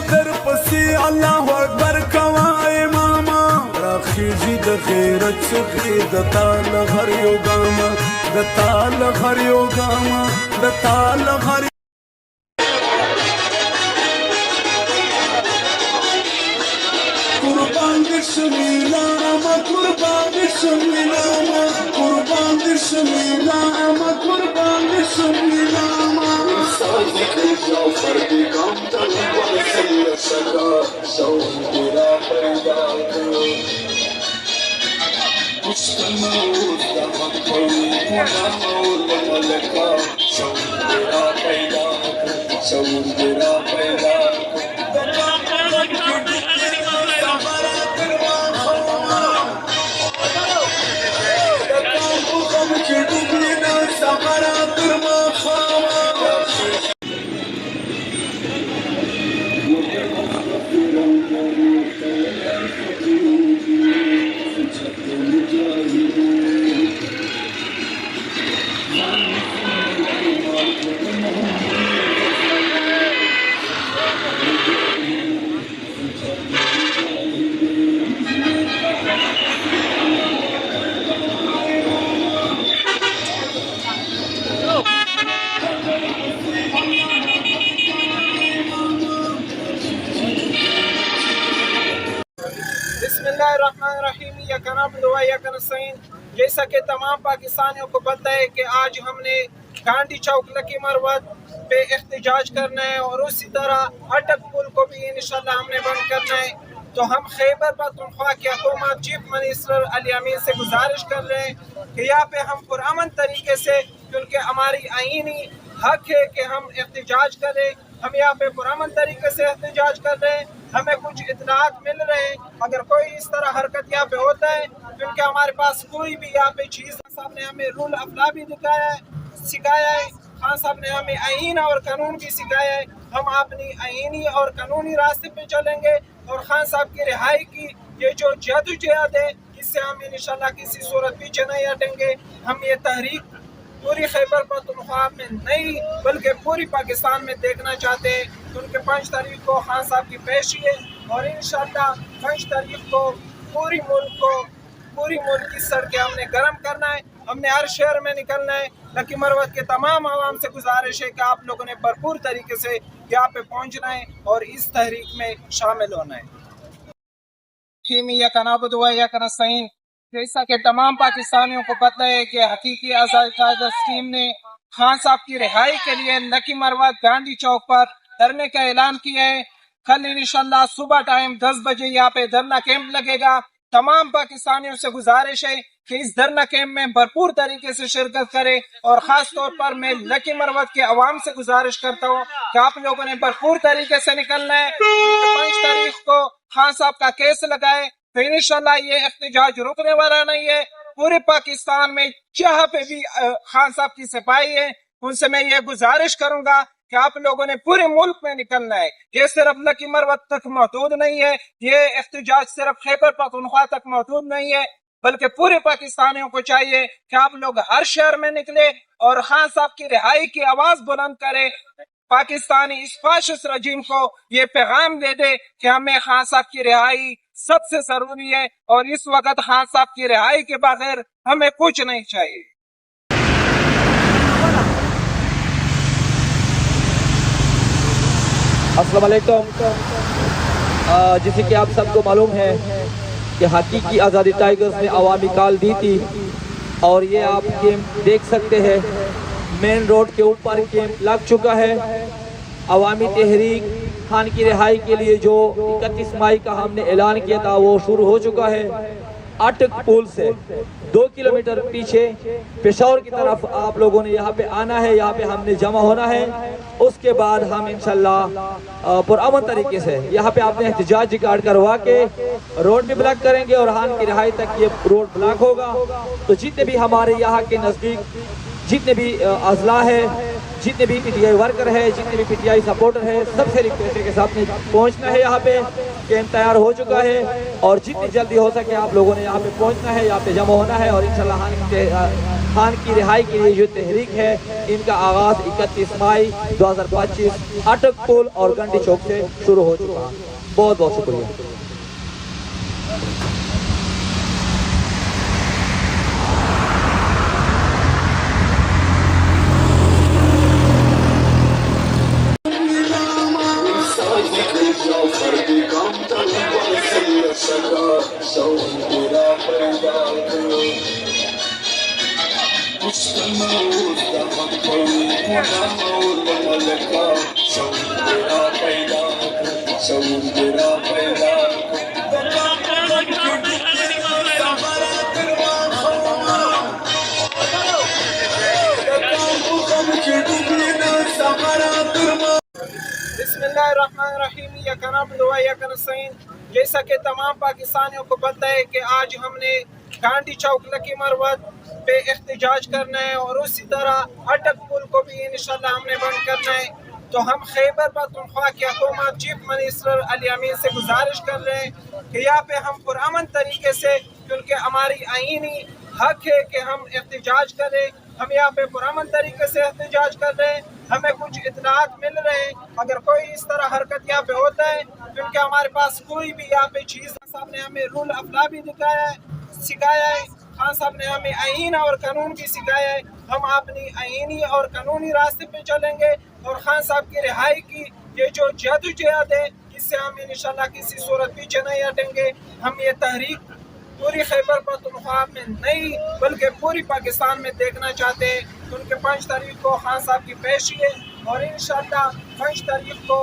در پسی اللہ اکبر کوا اماما راخیزی د غیرت څخه د تال هر یو ګاما د تال هر یو ګاما د تال هر قربان بسمیلا اما قربان بسمیلا قربان بسمیلا اما قربان بسمیلا سازی کجا فردی کام تلی بازی سکا شوق تیرا پیدا کرو مستمعود دامت کوئی مستمعود ملکا شوق تیرا پیدا کرو شوق تیرا پیدا جیسا کہ تمام پاکستانیوں کو پتہ ہے کہ آج ہم نے گانڈی چوک لکی مروت پہ احتجاج کرنا ہے اور اسی طرح اٹک پل کو بھی انشاءاللہ ہم نے بند کرنا ہے. تو ہم خیبر پختونخوا کی حکومت چیف منسٹر علی امین سے گزارش کر رہے ہیں کہ یہاں پہ ہم پرامن طریقے سے، کیونکہ ہماری آئینی حق ہے کہ ہم احتجاج کریں، ہم یہاں پہ پرامن طریقے سے احتجاج کر رہے ہیں. ہمیں کچھ اطلاعات مل رہے ہیں اگر کوئی اس طرح حرکت یہاں پہ ہوتا ہے، کیونکہ ہمارے پاس کوئی بھی یہاں پہ چیز صاحب نے ہمیں رول آف لا بھی سکھایا ہے، خان صاحب نے ہمیں آئین اور قانون بھی سکھایا ہے. ہم اپنی آئینی اور قانونی راستے پہ چلیں گے اور خان صاحب کی رہائی کی یہ جو جدوجہد ہے اس سے ہم انشاءاللہ کسی صورت پیچھے نہیں ہٹیں گے. ہم یہ تحریک پوری خیبر پختونخوا میں نہیں بلکہ پوری پاکستان میں دیکھنا چاہتے ہیں، کیونکہ 5 تاریخ کو خان صاحب کی پیشی ہے اور انشاءاللہ 5 تاریخ کو پوری ملک کی سڑکیں ہم نے گرم کرنا ہے. ہم نے ہر شہر میں نکلنا ہے. لکی مروت کے تمام عوام سے گزارش ہے کہ آپ لوگوں نے بھرپور طریقے سے یہاں پہ پہنچنا ہے اور اس تحریک میں شامل ہونا ہے. جیسا کہ تمام پاکستانیوں کو پتہ ہے کہ حقیقی آزادی قائدہ اسکیم نے خان صاحب کی رہائی کے لیے لکی مروت گاندھی چوک پر دھرنے کا اعلان کیا ہے. کل انشاءاللہ صبح ٹائم 10 بجے یہاں پہ دھرنا کیمپ لگے گا. تمام پاکستانیوں سے گزارش ہے کہ اس دھرنا کیمپ میں بھرپور طریقے سے شرکت کرے اور خاص طور پر میں لکی مروت کے عوام سے گزارش کرتا ہوں کہ آپ لوگوں نے بھرپور طریقے سے نکلنا ہے. 5 تاریخ کو خان صاحب کا کیس لگائے تو انشاءاللہ یہ احتجاج رکنے والا نہیں ہے. پورے پاکستان میں جہاں پہ بھی خان صاحب کی سپاہی ہے ان سے میں یہ گزارش کروں گا کہ آپ لوگوں نے پورے ملک میں نکلنا ہے. یہ صرف لکی مروت تک محدود نہیں ہے، یہ احتجاج صرف خیبر پختونخوا تک محدود نہیں ہے، بلکہ پورے پاکستانیوں کو چاہیے کہ آپ لوگ ہر شہر میں نکلے اور خان صاحب کی رہائی کی آواز بلند کرے. پاکستانی اس فاشسٹ رجیم کو یہ پیغام دے دے کہ ہمیں خان صاحب کی رہائی سب سے ضروری ہے اور اس وقت خان صاحب کی رہائی کے بغیر ہمیں کچھ نہیں چاہیے. السلام علیکم. جیسے کہ آپ سب کو معلوم ہے کہ حقیقی آزادی ٹائیگرز نے عوامی کال دی تھی اور یہ آپ کیمپ دیکھ سکتے ہیں. مین روڈ کے اوپر کیمپ لگ چکا ہے. عوامی تحریک خان کی رہائی کے لیے جو 31 مئی کا ہم نے اعلان کیا تھا وہ شروع ہو چکا ہے. اٹک پل سے 2 کلومیٹر پیچھے پشاور کی طرف آپ لوگوں نے یہاں پہ آنا ہے، یہاں پہ ہم نے جمع ہونا ہے. اس کے بعد ہم انشاءاللہ پرامن طریقے سے یہاں پہ آپ نے احتجاج ریکارڈ کروا کے روڈ بھی بلاک کریں گے اور خان کی رہائی تک یہ روڈ بلاک ہوگا. تو جتنے بھی ہمارے یہاں کے نزدیک جتنے بھی اضلاع ہے، جتنے بھی پی ٹی آئی ورکر ہے، جتنے بھی پی ٹی آئی سپورٹر ہے، سب سے ریکویسٹ کے ساتھ پہنچنا ہے. یہاں پہ کیمپ تیار ہو چکا ہے اور جتنی جلدی ہو سکے آپ لوگوں نے یہاں پہ پہنچنا ہے، یہاں پہ جمع ہونا ہے اور انشاءاللہ خان کی رہائی کے لیے جو تحریک ہے ان کا آغاز 31 مئی 2025 اٹک پل اور گنڈی چوک سے شروع ہو چکا ہے۔ بہت بہت شکریہ۔ بسم اللہ الرحمن الرحیم، یک نعبد و یک نستعین۔ جیسا کہ تمام پاکستانیوں کو پتہ ہے کہ آج ہم نے گانڈی چوک لکی مروت پہ احتجاج کرنا ہے اور اسی طرح اٹک پل کو بھی انشاءاللہ ہم نے بند کرنا ہے۔ تو ہم خیبر پختونخوا کی حکومت چیف منسٹر علی امین سے گزارش کر رہے ہیں کہ یہاں پہ ہم پرامن طریقے سے، کیونکہ ہماری آئینی حق ہے کہ ہم احتجاج کریں، ہم یہاں پہ پرامن طریقے سے احتجاج کر رہے ہیں۔ ہمیں کچھ اطلاعات مل رہے ہیں، اگر کوئی اس طرح حرکت یہاں پہ ہوتا ہے، کیونکہ ہمارے پاس کوئی بھی یہاں پہ چیز صاحب نے ہمیں رول آف لا بھی سکھایا ہے، خان صاحب نے ہمیں آئین اور قانون بھی سکھایا ہے۔ ہم اپنی آئینی اور قانونی راستے پہ چلیں گے اور خان صاحب کی رہائی کی یہ جو جدوجہد ہے اس سے ہم انشاءاللہ کسی صورت پیچھے نہیں ہٹیں گے۔ ہم یہ تحریک پوری خیبر پختونخوا میں نہیں بلکہ پوری پاکستان میں دیکھنا چاہتے ہیں، کیونکہ 5 تاریخ کو خان صاحب کی پیشی ہے اور انشاءاللہ 5 تاریخ کو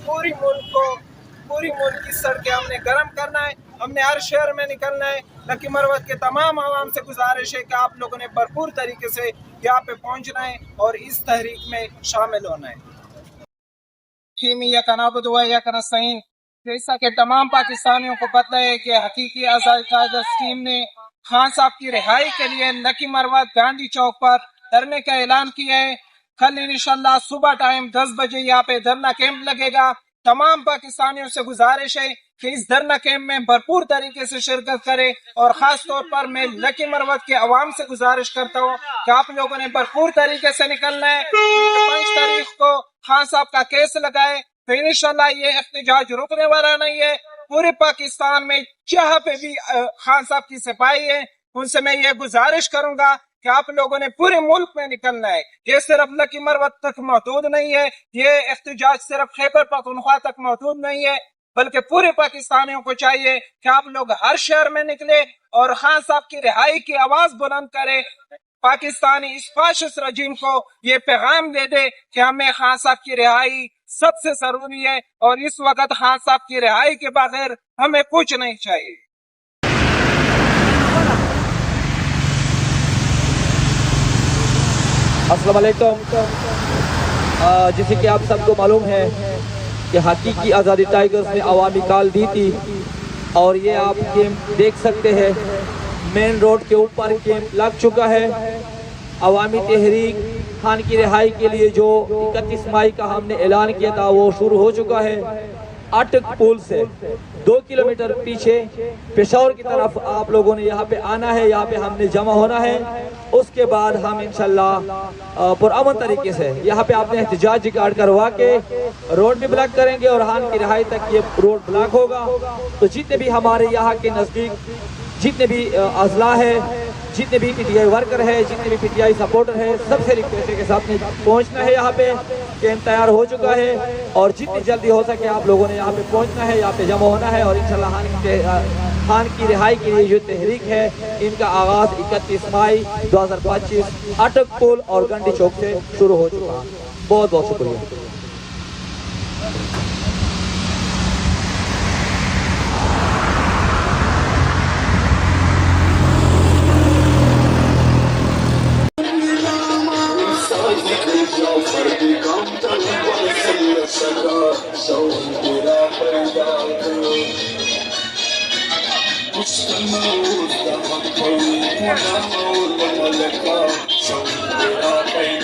پوری ملک کی سڑکیں ہم نے گرم کرنا ہے۔ ہم نے ہر شہر میں نکلنا ہے۔ لکی مروت کے تمام عوام سے گزارش ہے کہ آپ لوگوں نے بھرپور طریقے سے یہاں پہ پہنچنا ہے اور اس تحریک میں شامل ہونا ہے۔ یک نعبد و یک نستعین۔ جیسا کہ تمام پاکستانیوں کو پتہ ہے کہ حقیقی آزادی قائدرس ٹیم نے خان صاحب کی رہائی کے لیے لکی مروت گاندھی چوک پر دھرنے کا اعلان کیا ہے۔ کل انشاءاللہ صبح ٹائم 10 بجے یہاں پہ دھرنا کیمپ لگے گا۔ تمام پاکستانیوں سے گزارش ہے کہ اس دھرنا کیمپ میں بھرپور طریقے سے شرکت کرے اور خاص طور پر میں لکی مروت کے عوام سے گزارش کرتا ہوں کہ آپ لوگوں نے بھرپور طریقے سے نکلنا ہے۔ 5 تاریخ کو خان صاحب کا کیس لگائے تو انشاءاللہ یہ احتجاج رکنے والا نہیں ہے۔ پورے پاکستان میں جہاں پہ بھی خان صاحب کی سپاہی ہے ان سے میں یہ گزارش کروں گا کہ آپ لوگوں نے پورے ملک میں نکلنا ہے۔ یہ صرف لکی مروت تک محدود نہیں ہے، یہ احتجاج صرف خیبر پختونخوا تک محدود نہیں ہے، بلکہ پورے پاکستانیوں کو چاہیے کہ آپ لوگ ہر شہر میں نکلے اور خان صاحب کی رہائی کی آواز بلند کرے۔ پاکستانی اس فاشسٹ رجیم کو یہ پیغام دے دے کہ ہمیں خان صاحب کی رہائی سب سے ضروری ہے اور اس وقت خان صاحب کی رہائی کے بغیر ہمیں کچھ نہیں چاہیے۔ السلام علیکم۔ جیسے کہ آپ سب کو معلوم ہے کہ حقیقی آزادی ٹائیگرز نے عوامی کال دی تھی اور یہ آپ کیمپ دیکھ سکتے ہیں، مین روڈ کے اوپر کیمپ لگ چکا ہے۔ عوامی تحریک خان کی رہائی کے لیے جو 31 مئی کا ہم نے اعلان کیا تھا وہ شروع ہو چکا ہے۔ اٹک پل سے 2 کلومیٹر پیچھے پشاور کی طرف آپ لوگوں نے یہاں پہ آنا ہے، یہاں پہ ہم نے جمع ہونا ہے۔ اس کے بعد ہم انشاءاللہ پرامن طریقے سے یہاں پہ آپ نے احتجاج ریکارڈ کروا کے روڈ بھی بلاک کریں گے اور خان کی رہائی تک یہ روڈ بلاک ہوگا۔ تو جتنے بھی ہمارے یہاں کے نزدیک جتنے بھی اضلاع ہے، جتنے بھی پی ٹی آئی ورکر ہے، جتنے بھی پی ٹی آئی سپورٹر ہے، سب سے ریکویسٹ ہے کہ ساتھ میں پہنچنا ہے۔ یہاں پہ کیمپ تیار ہو چکا ہے اور جتنی جلدی ہو سکے آپ لوگوں نے یہاں پہ پہنچنا ہے، یہاں پہ جمع ہونا ہے اور انشاءاللہ خان کی رہائی کے لیے جو تحریک ہے ان کا آغاز 31 مئی 2025 اٹک پل اور گنڈی چوک سے شروع ہو چکا ہے۔ بہت بہت شکریہ۔ پیدا